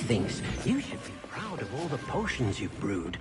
thinks you should be proud of all the potions you've brewed.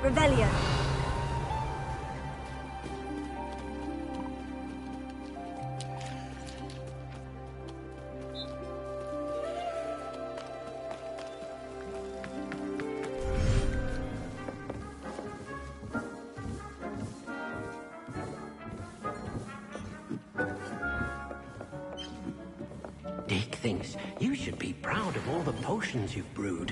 Revelio. Dick thinks you should be proud of all the potions you've brewed.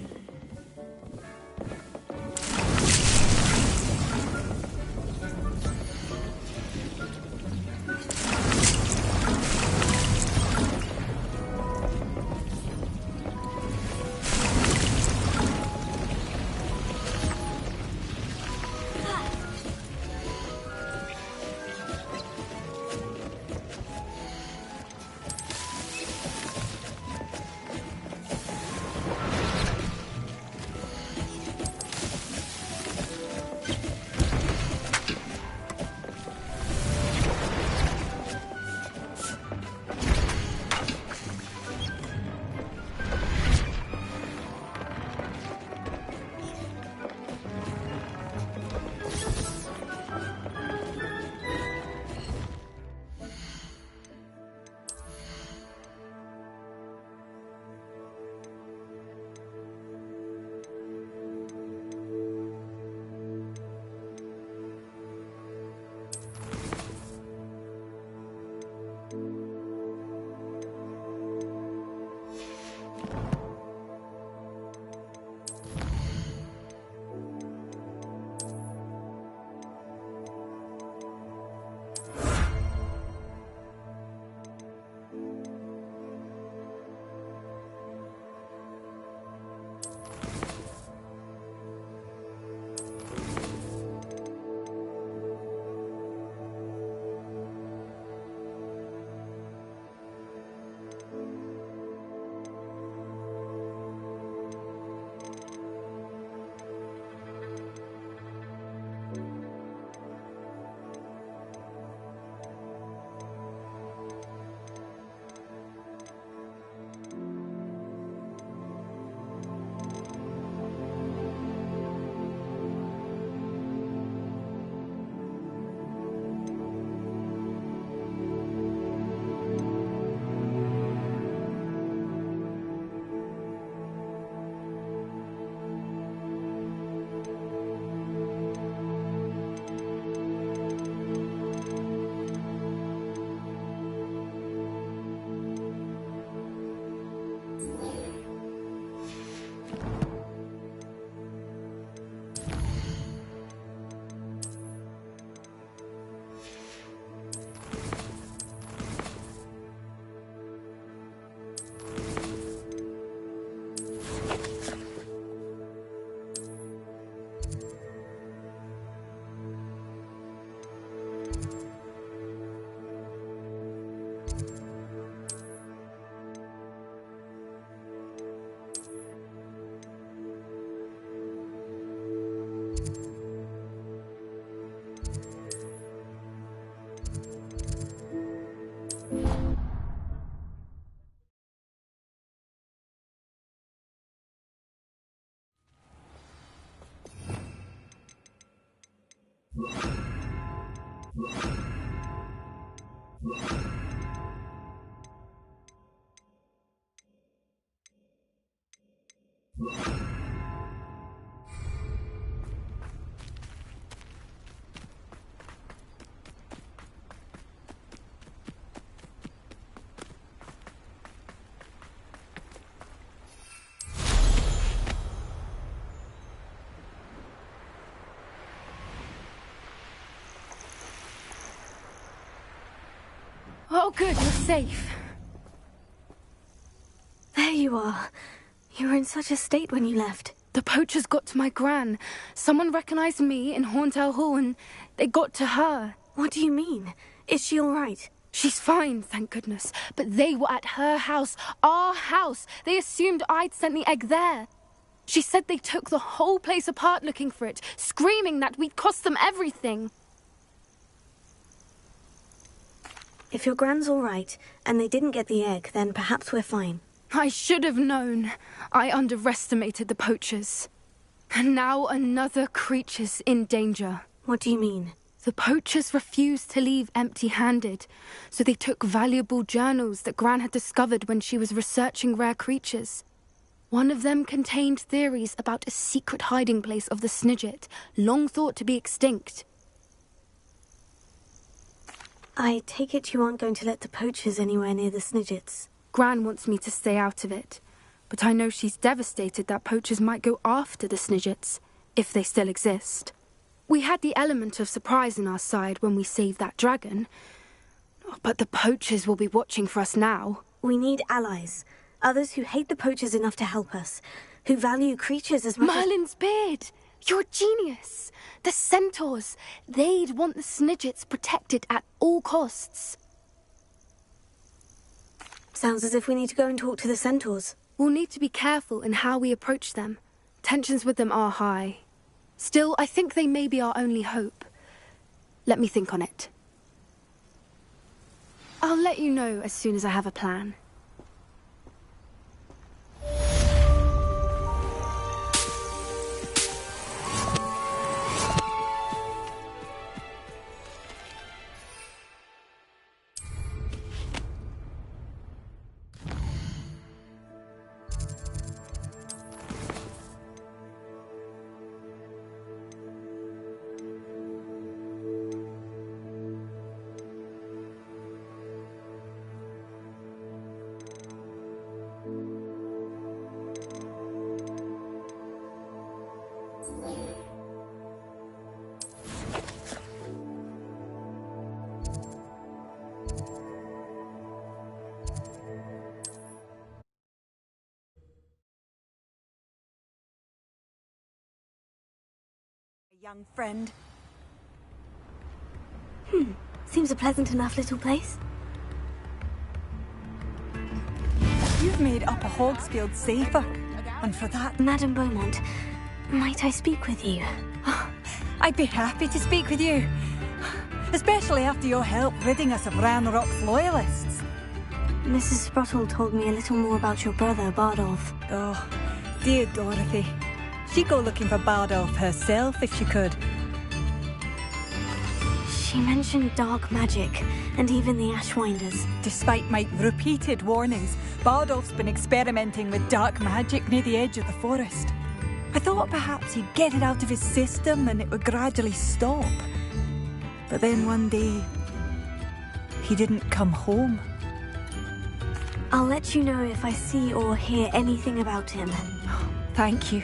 Oh, good, you're safe. There you are. You were in such a state when you left. The poachers got to my gran. Someone recognized me in Horndale Hall and they got to her. What do you mean? Is she all right? She's fine, thank goodness. But they were at her house, our house. They assumed I'd sent the egg there. She said they took the whole place apart looking for it, screaming that we'd cost them everything. If your gran's all right, and they didn't get the egg, then perhaps we're fine. I should have known. I underestimated the poachers. And now another creature's in danger. What do you mean? The poachers refused to leave empty-handed, so they took valuable journals that Gran had discovered when she was researching rare creatures. One of them contained theories about a secret hiding place of the Snidget, long thought to be extinct. I take it you aren't going to let the poachers anywhere near the Snidgets. Gran wants me to stay out of it, but I know she's devastated that poachers might go after the Snidgets, if they still exist. We had the element of surprise on our side when we saved that dragon, but the poachers will be watching for us now. We need allies. Others who hate the poachers enough to help us, who value creatures as much Merlin's beard! You're a genius! The centaurs! They'd want the Snidgets protected at all costs. Sounds as if we need to go and talk to the centaurs. We'll need to be careful in how we approach them. Tensions with them are high. Still, I think they may be our only hope. Let me think on it. I'll let you know as soon as I have a plan. Young friend. Seems a pleasant enough little place. You've made Upper Hogsfield safer, and for that... Madame Beaumont, might I speak with you? I'd be happy to speak with you. Especially after your help ridding us of Ranrock's loyalists. Mrs. Sprottle told me a little more about your brother, Bardolph. Oh, dear Dorothy. She'd go looking for Bardolph herself if she could. She mentioned dark magic, and even the Ashwinders. Despite my repeated warnings, Bardolph's been experimenting with dark magic near the edge of the forest. I thought perhaps he'd get it out of his system and it would gradually stop. But then one day, he didn't come home. I'll let you know if I see or hear anything about him. Thank you.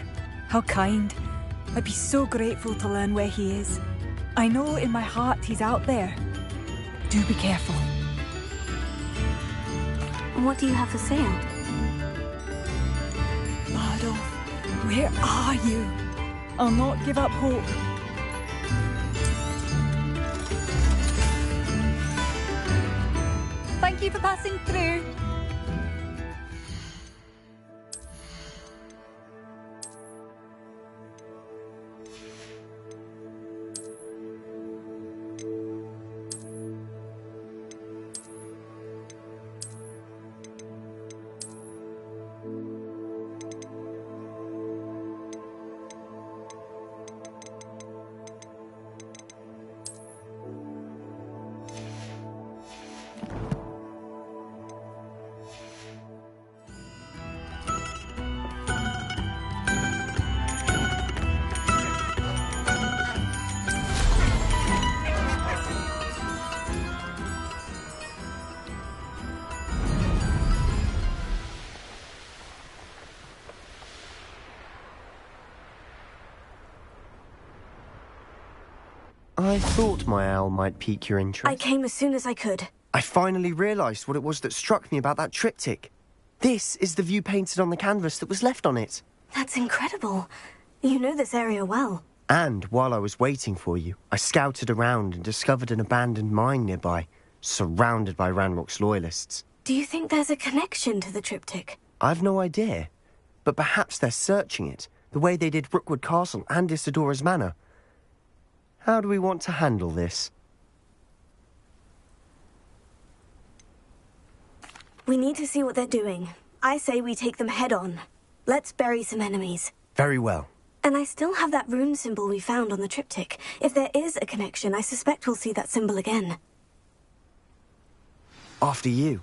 How kind. I'd be so grateful to learn where he is. I know in my heart he's out there. Do be careful. What do you have for sale? Bardolph, where are you? I'll not give up hope. Thank you for passing through. I thought my owl might pique your interest. I came as soon as I could. I finally realised what it was that struck me about that triptych. This is the view painted on the canvas that was left on it. That's incredible. You know this area well. And while I was waiting for you, I scouted around and discovered an abandoned mine nearby, surrounded by Ranrock's loyalists. Do you think there's a connection to the triptych? I've no idea, but perhaps they're searching it, the way they did Rookwood Castle and Isidora's Manor. How do we want to handle this? We need to see what they're doing. I say we take them head on. Let's bury some enemies. Very well. And I still have that rune symbol we found on the triptych. If there is a connection, I suspect we'll see that symbol again. After you.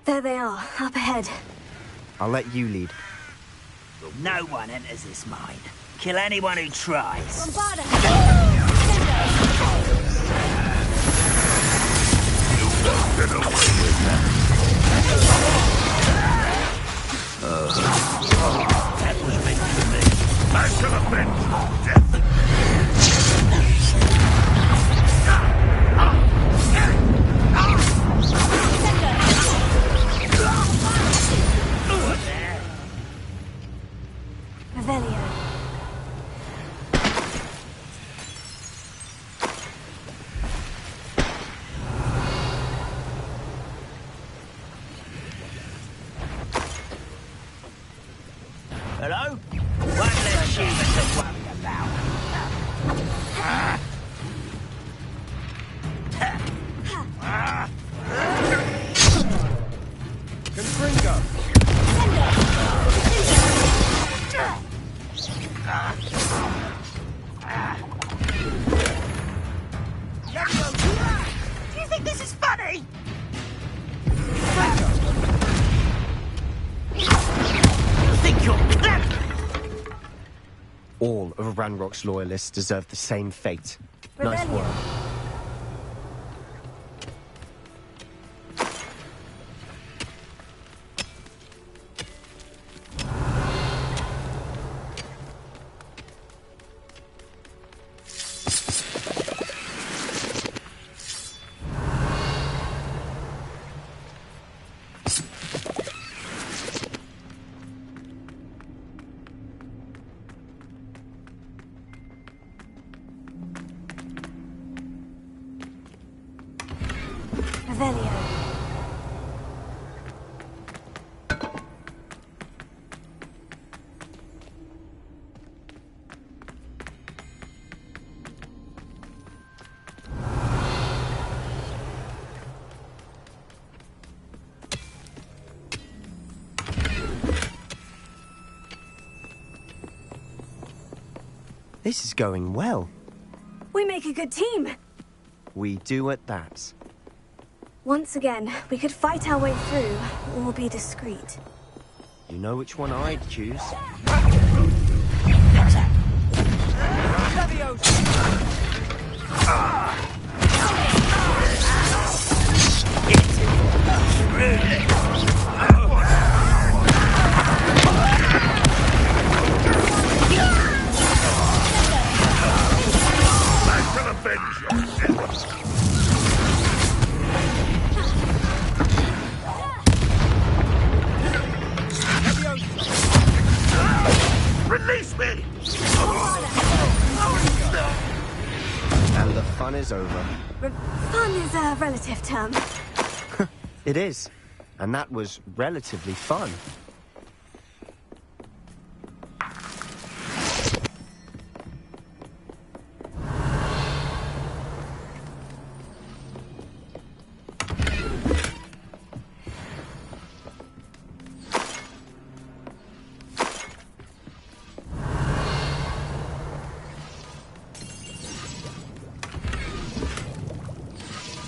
There they are, up ahead. I'll let you lead. No one enters this mine. Kill anyone who tries. That was meant for me. I shall avenge death. Revelio. Hello? One less human to worry about. Do you think this is funny? You think you're clever? All of Ranrock's loyalists deserve the same fate. Nice Revelio. work. Revelio. This is going well. We make a good team. We do at that. Once again, we could fight our way through, or be discreet. You know which one I'd choose. I shall avenge your death. Release me! And the fun is over. Fun is a relative term. It is. And that was relatively fun.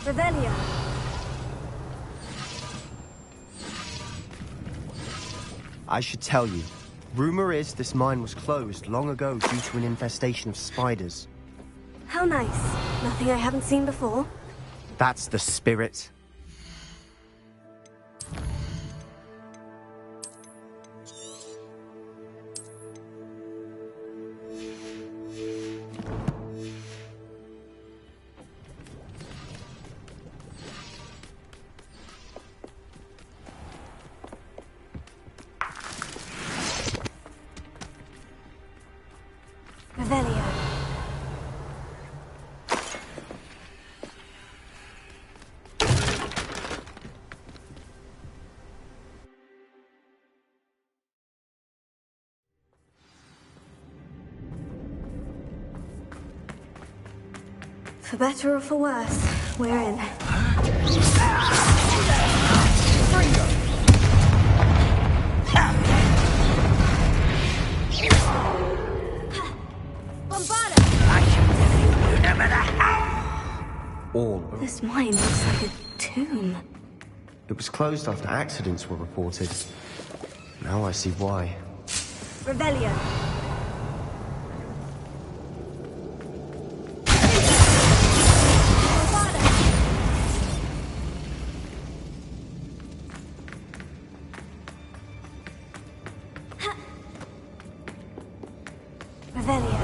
Revelio. I should tell you. Rumor is this mine was closed long ago due to an infestation of spiders. How nice. Nothing I haven't seen before. That's the spirit. Revelio. For better or for worse, we're in. All of This mine looks like a tomb. It was closed after accidents were reported. Now I see why. Revelio. Revelio.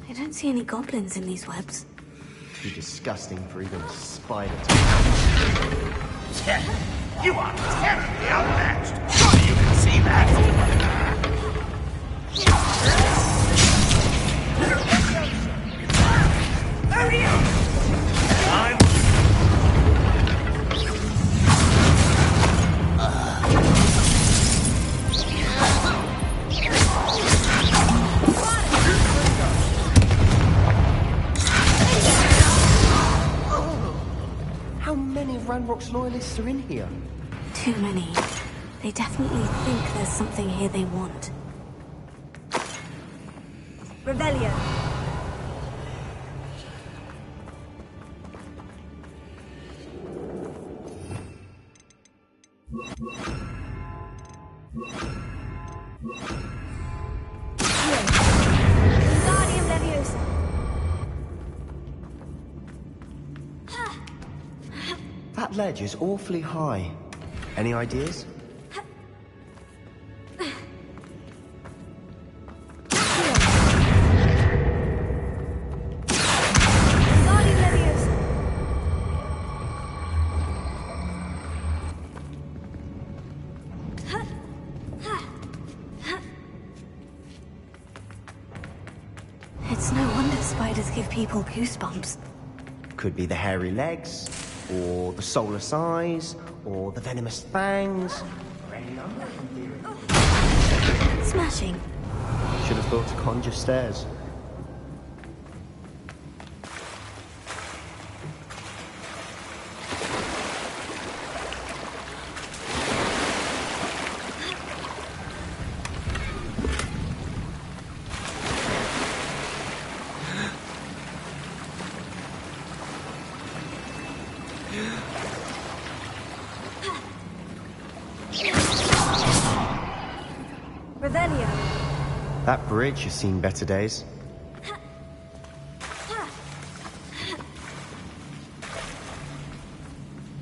I don't see any goblins in these webs. Too disgusting for even a spider You are terribly outmatched. Surely you can see that. Hurry up! How many of Ranrock's loyalists are in here? Too many. They definitely think there's something here they want. Revelio. Guardian Leviosa. That ledge is awfully high. Any ideas? Guardian Leviosa. It's no wonder spiders give people goosebumps. Could be the hairy legs, or the soulless eyes, or the venomous fangs. Smashing. Should have thought to conjure stairs. Revelio. That bridge has seen better days.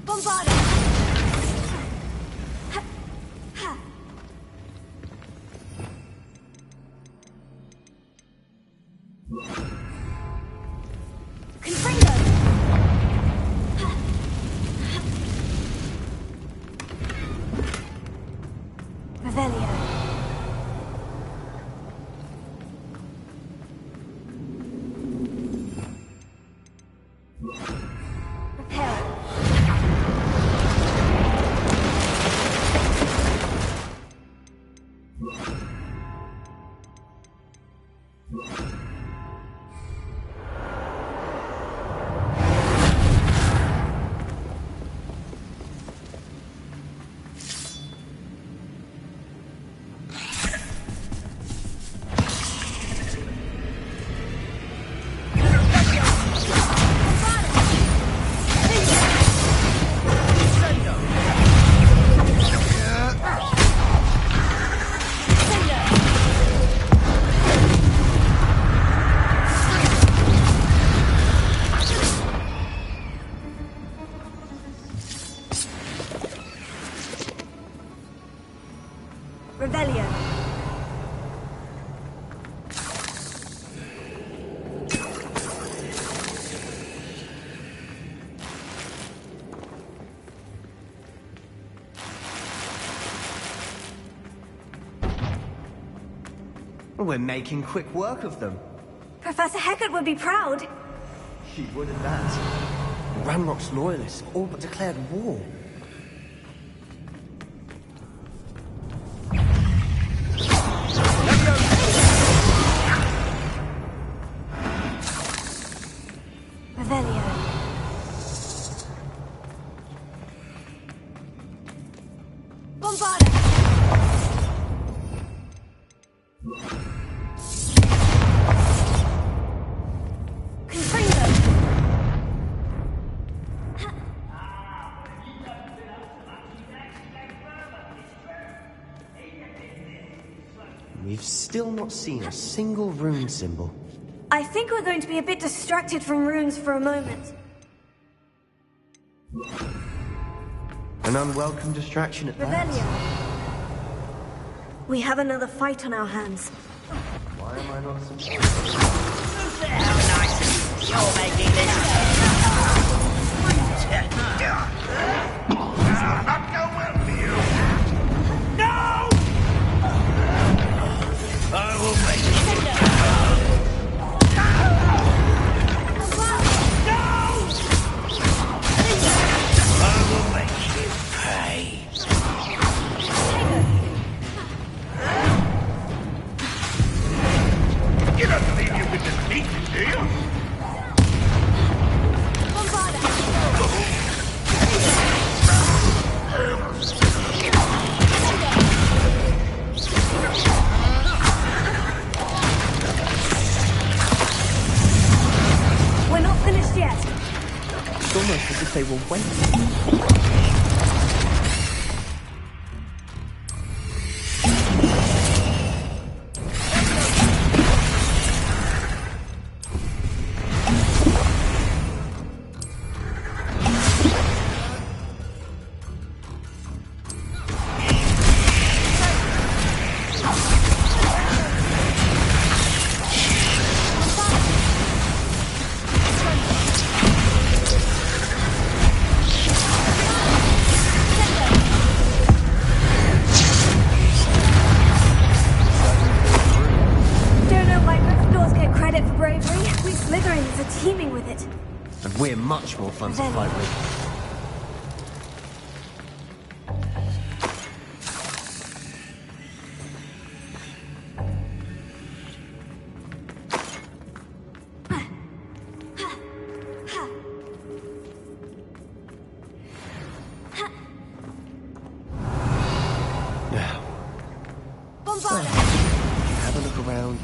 Bombarda. Confringo. Revelio. Reparo. Revelio. We're making quick work of them. Professor Hecat would be proud. She would at that. Ranrock's loyalists all but declared war. we've still not seen a single rune symbol. I think we're going to be a bit distracted from runes for a moment. An unwelcome distraction at that. Revelio. We have another fight on our hands. Why am I not surprised? How nice you're making this. I'll not go well for you. No! I will make you. I will make you pay. You don't believe you can defeat me, do you? We're not finished yet. It's almost as if they were waiting. We're much more fun to fight with. Now, have a look around.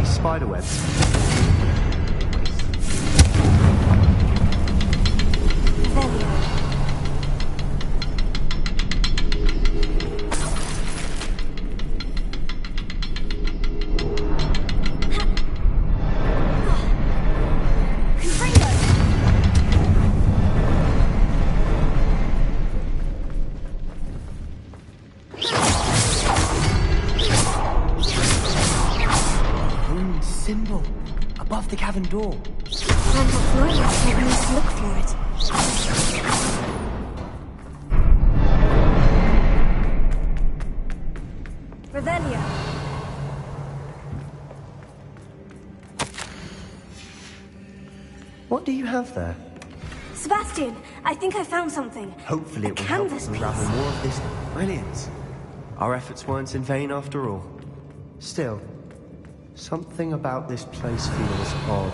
Spiderwebs. Symbol above the cavern door. I'm not familiar, so we need to look for it. Revelio. What do you have there? Sebastian, I think I found something. Hopefully it will help us unravel more of this brilliance. Our efforts weren't in vain after all. Still, something about this place feels odd.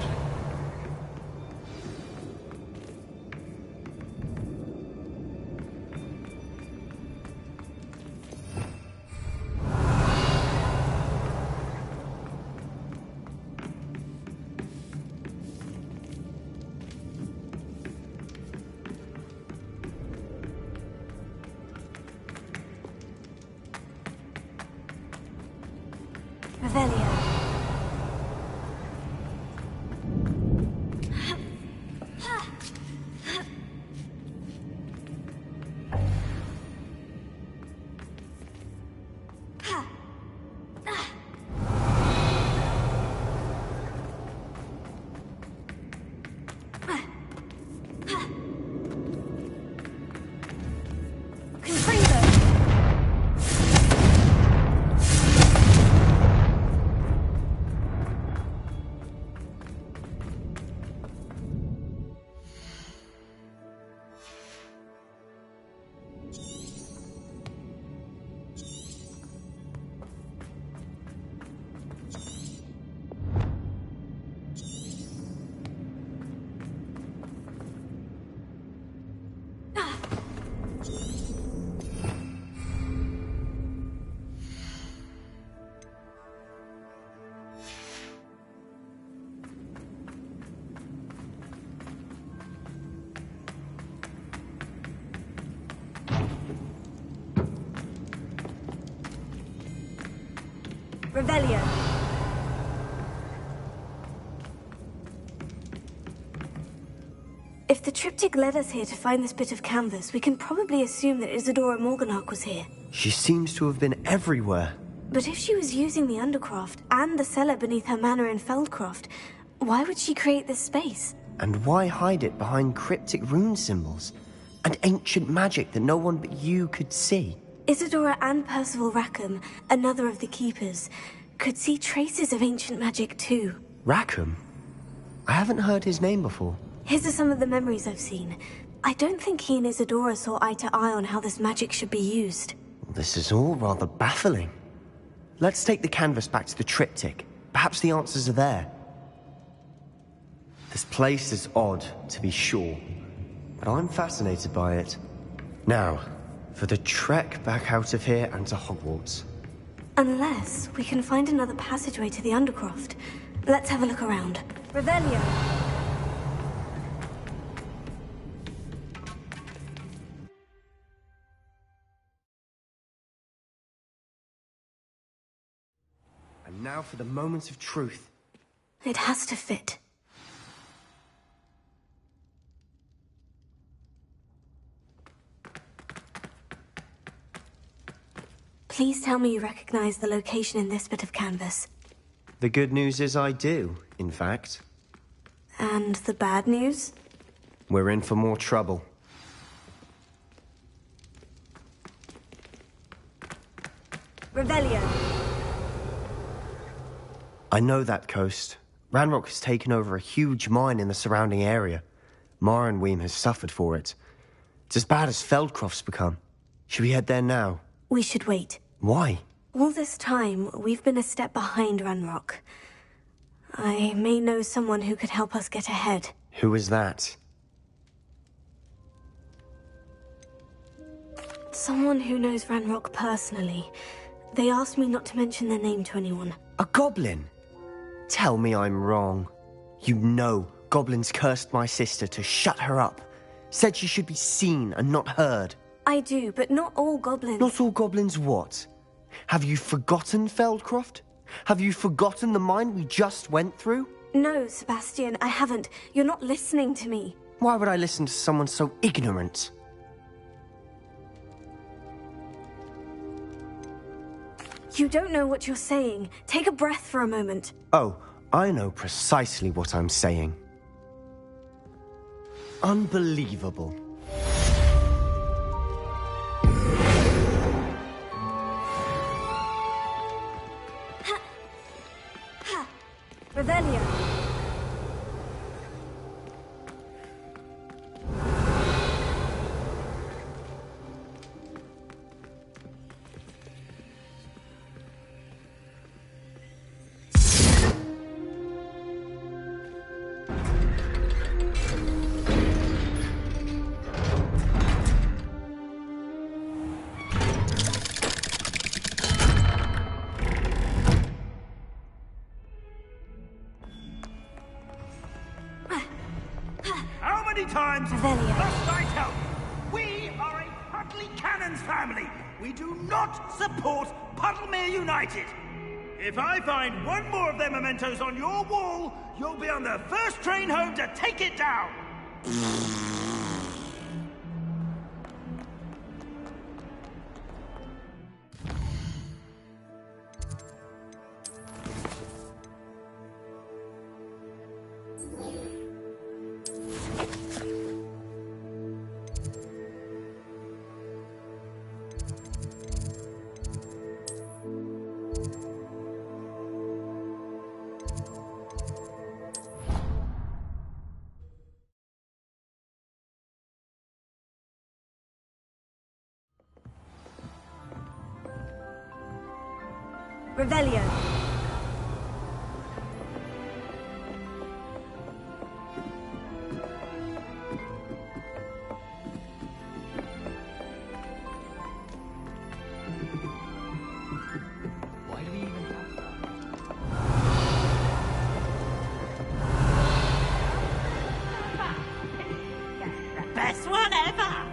Revelio. Revelio. If the triptych led us here to find this bit of canvas, we can probably assume that Isadora Morganach was here. She seems to have been everywhere. But if she was using the Undercroft and the cellar beneath her manor in Feldcroft, why would she create this space? And why hide it behind cryptic rune symbols? And ancient magic that no one but you could see? Isadora and Percival Rackham, another of the Keepers, could see traces of ancient magic too. Rackham? I haven't heard his name before. His are some of the memories I've seen. I don't think he and Isadora saw eye to eye on how this magic should be used. This is all rather baffling. Let's take the canvas back to the triptych. Perhaps the answers are there. This place is odd, to be sure, but I'm fascinated by it. Now, for the trek back out of here and to Hogwarts. Unless we can find another passageway to the Undercroft. Let's have a look around. Revelio. And now for the moment of truth. It has to fit. Please tell me you recognize the location in this bit of canvas. The good news is I do, in fact. And the bad news? We're in for more trouble. Revelio. I know that coast. Ranrock has taken over a huge mine in the surrounding area. Marrenweem has suffered for it. It's as bad as Feldcroft's become. Should we head there now? We should wait. Why? All this time, we've been a step behind Ranrock. I may know someone who could help us get ahead. Who is that? Someone who knows Ranrock personally. They asked me not to mention their name to anyone. A goblin? Tell me I'm wrong. You know goblins cursed my sister to shut her up. Said she should be seen and not heard. I do, but not all goblins. Not all goblins what? Have you forgotten Feldcroft? Have you forgotten the mine we just went through? No, Sebastian, I haven't. You're not listening to me. Why would I listen to someone so ignorant? You don't know what you're saying. Take a breath for a moment. Oh, I know precisely what I'm saying. Unbelievable. Revelio. Times Revelio. must I tell you, we are a Puddly Cannons family. We do not support Puddlemere United. If I find one more of their mementos on your wall, you'll be on the first train home to take it down. Revelio. Why do we even have that? Best one ever!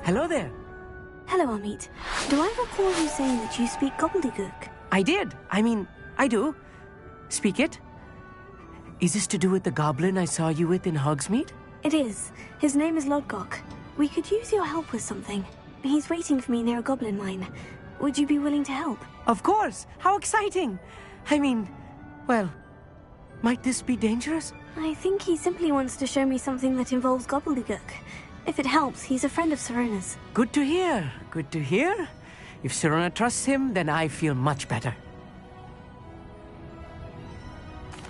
Hello there. Hello, Amit. Do I recall you saying that you speak gobbledygook? I did. I mean, I do. Speak it. Is this to do with the goblin I saw you with in Hogsmeade? It is. His name is Lodgok. We could use your help with something. He's waiting for me near a goblin mine. Would you be willing to help? Of course. How exciting. I mean, well, might this be dangerous? I think he simply wants to show me something that involves gobbledygook. If it helps, he's a friend of Serona's. Good to hear. Good to hear. If Serona trusts him, then I feel much better.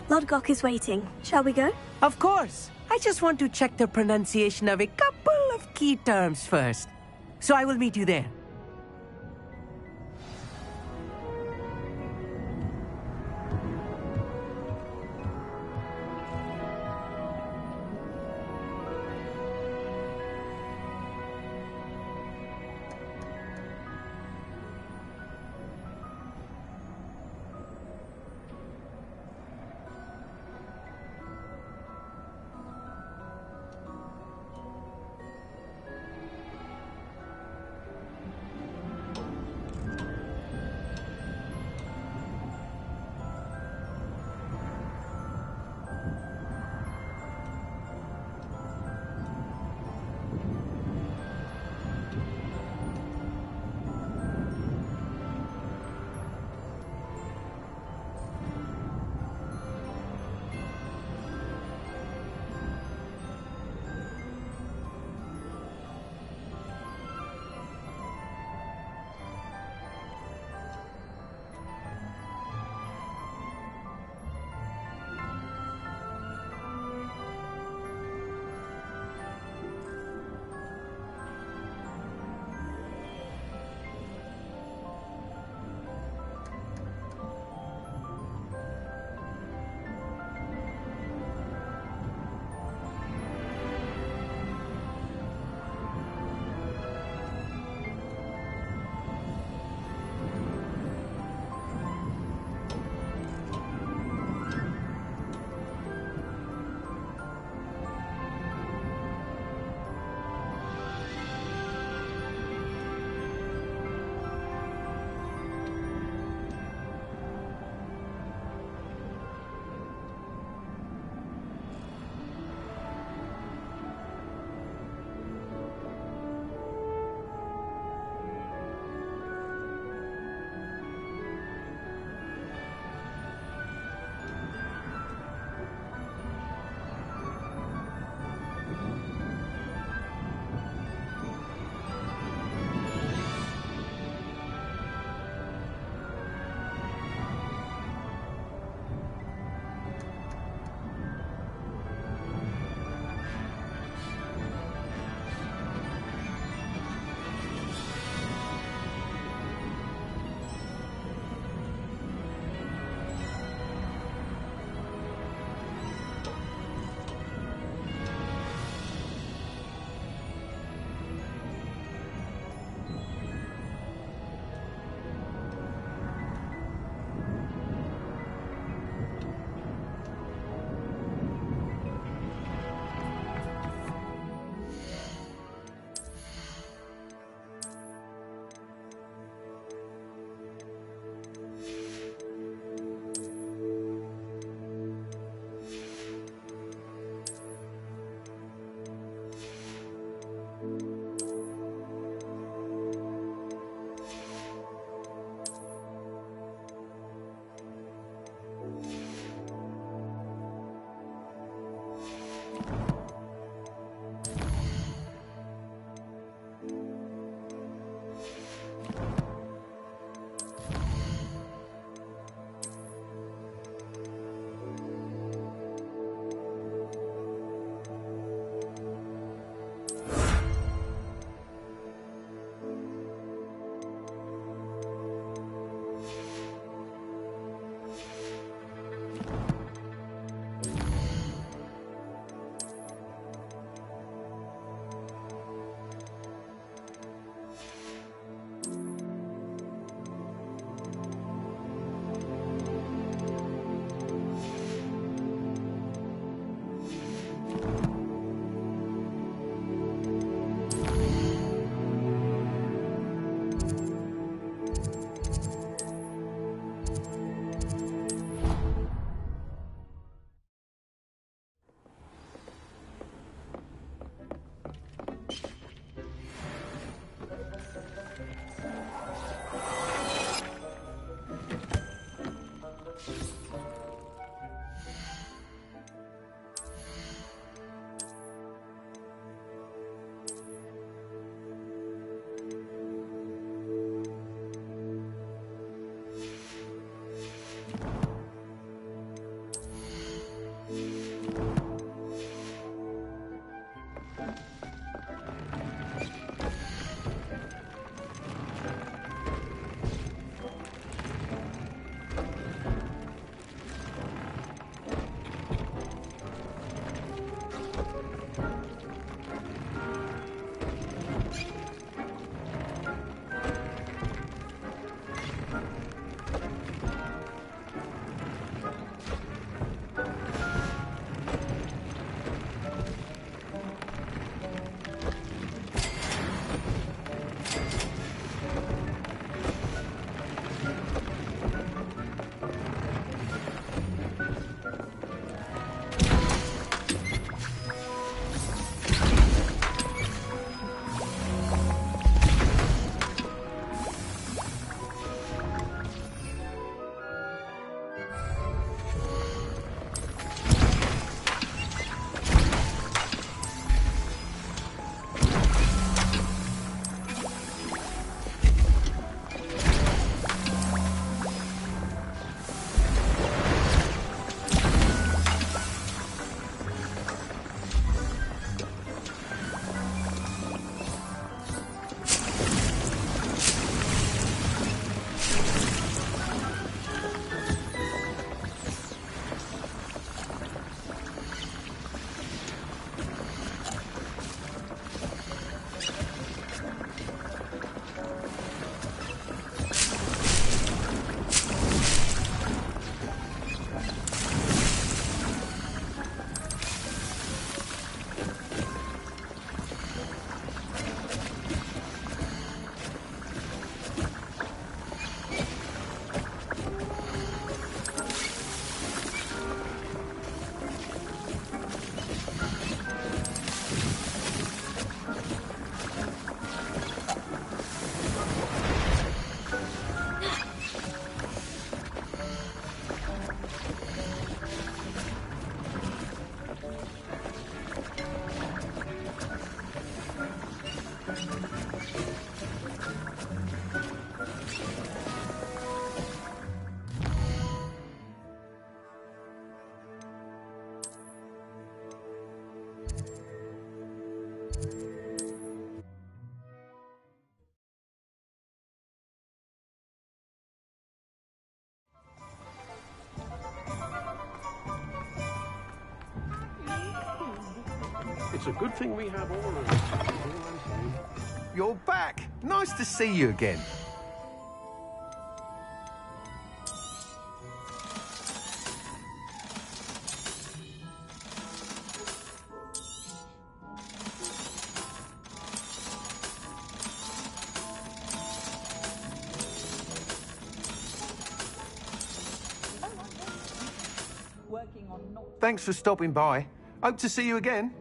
Lodgok is waiting. Shall we go? Of course. I just want to check the pronunciation of a couple of key terms first. So I will meet you there. It's a good thing we have all of this. That's all I'm saying. You're back. Nice to see you again. Thanks for stopping by. Hope to see you again.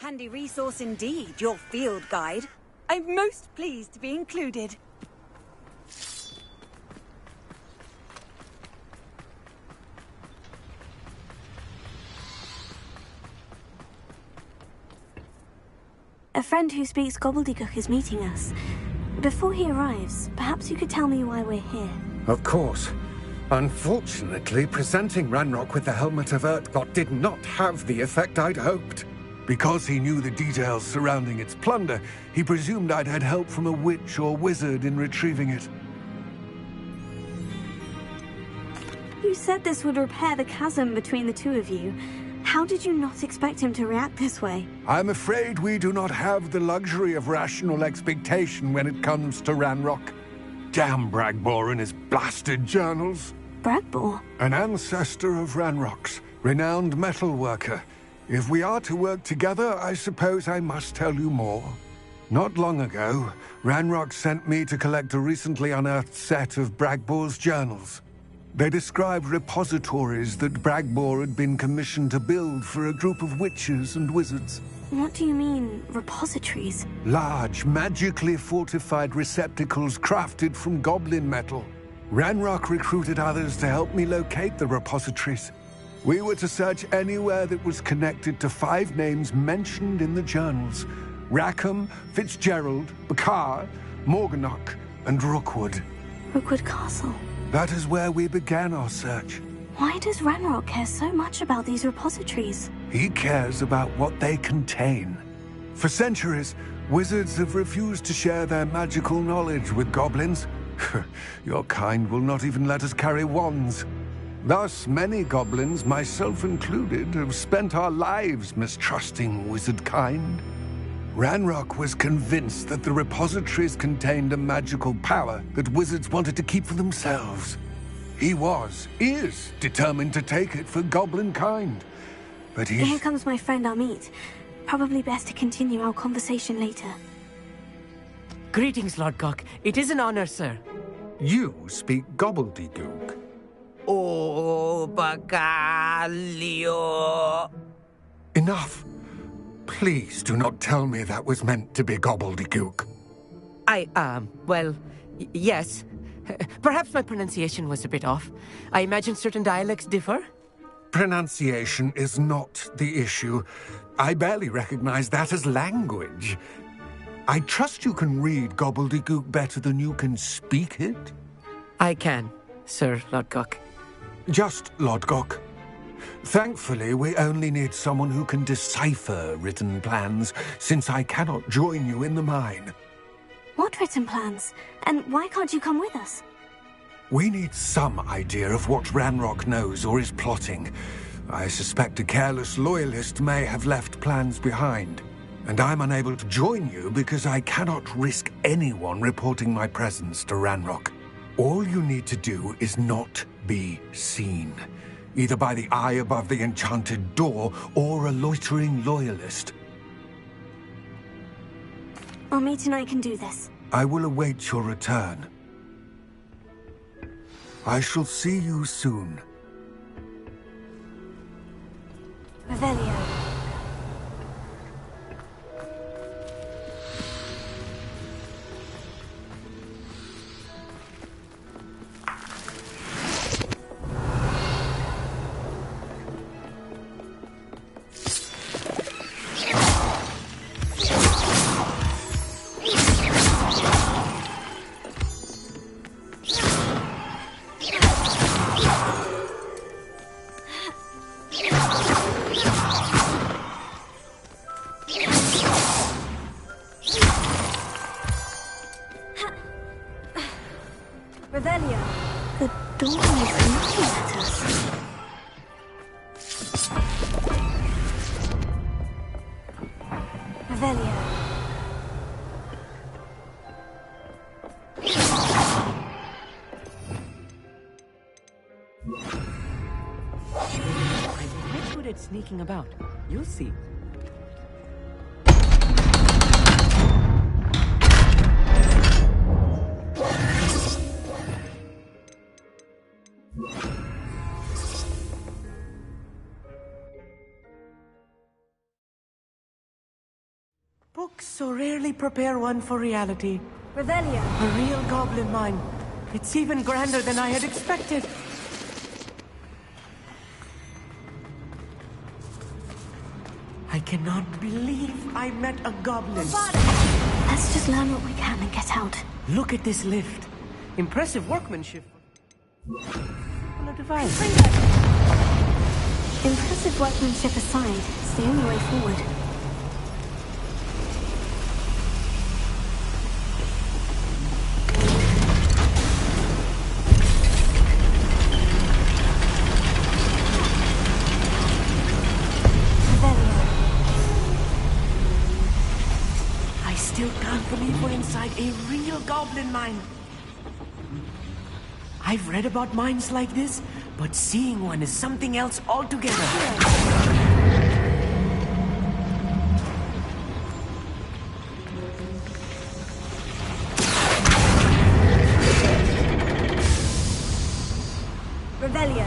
Handy resource indeed, your field guide. I'm most pleased to be included. A friend who speaks gobbledygook is meeting us. Before he arrives, perhaps you could tell me why we're here. Of course. Unfortunately, presenting Ranrock with the Helmet of Urtkot did not have the effect I'd hoped. Because he knew the details surrounding its plunder, he presumed I'd had help from a witch or wizard in retrieving it. You said this would repair the chasm between the two of you. How did you not expect him to react this way? I'm afraid we do not have the luxury of rational expectation when it comes to Ranrock. Damn Bragbor and his blasted journals. Bragbor? An ancestor of Ranrock's, renowned metal worker. If we are to work together, I suppose I must tell you more. Not long ago, Ranrock sent me to collect a recently unearthed set of Bragbor's journals. They described repositories that Bragbor had been commissioned to build for a group of witches and wizards. What do you mean, repositories? Large, magically fortified receptacles crafted from goblin metal. Ranrock recruited others to help me locate the repositories. We were to search anywhere that was connected to 5 names mentioned in the journals. Rackham, Fitzgerald, Bakar, Morganach, and Rookwood. Rookwood Castle? That is where we began our search. Why does Ranrock care so much about these repositories? He cares about what they contain. For centuries, wizards have refused to share their magical knowledge with goblins. Your kind will not even let us carry wands. Thus, many goblins, myself included, have spent our lives mistrusting wizard kind. Ranrock was convinced that the repositories contained a magical power that wizards wanted to keep for themselves. He is determined to take it for goblin kind. But Here comes my friend Amit. Probably best to continue our conversation later. Greetings, Lodgok. It is an honor, sir. You speak gobbledygook. Oh, Bagalio. Enough. Please do not tell me that was meant to be gobbledygook. Well, yes. Perhaps my pronunciation was a bit off. I imagine certain dialects differ? Pronunciation is not the issue. I barely recognize that as language. I trust you can read gobbledygook better than you can speak it? I can, Sir Lodgok. Just Lodgok. Thankfully, we only need someone who can decipher written plans, since I cannot join you in the mine. What written plans? And why can't you come with us? We need some idea of what Ranrock knows or is plotting. I suspect a careless loyalist may have left plans behind. And I'm unable to join you because I cannot risk anyone reporting my presence to Ranrock. All you need to do is not be seen. Either by the eye above the enchanted door, or a loitering loyalist. Armit and I can do this. I will await your return. I shall see you soon. Revelio. Revelio. The door is looking at us. Revelio. I'm quite good at sneaking about. You'll see. Books so rarely prepare one for reality. Revelio. A real goblin mine. It's even grander than I had expected. I cannot believe I met a goblin. Let's just learn what we can and get out. Look at this lift. Impressive workmanship. On a device. Impressive workmanship aside, it's the only way forward. I still can't believe we're inside a real goblin mine. I've read about mines like this, but seeing one is something else altogether. Revelio.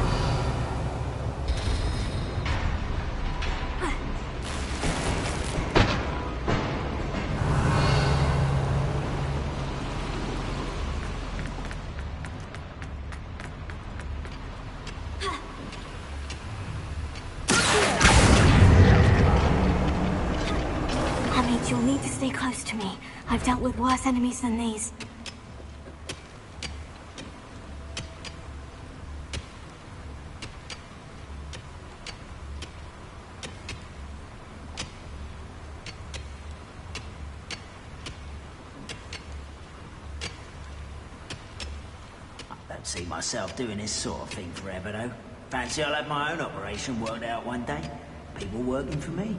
Hamid, you'll need to stay close to me. I've dealt with worse enemies than these. Don't see myself doing this sort of thing forever, though. Fancy I'll have my own operation worked out one day. People working for me.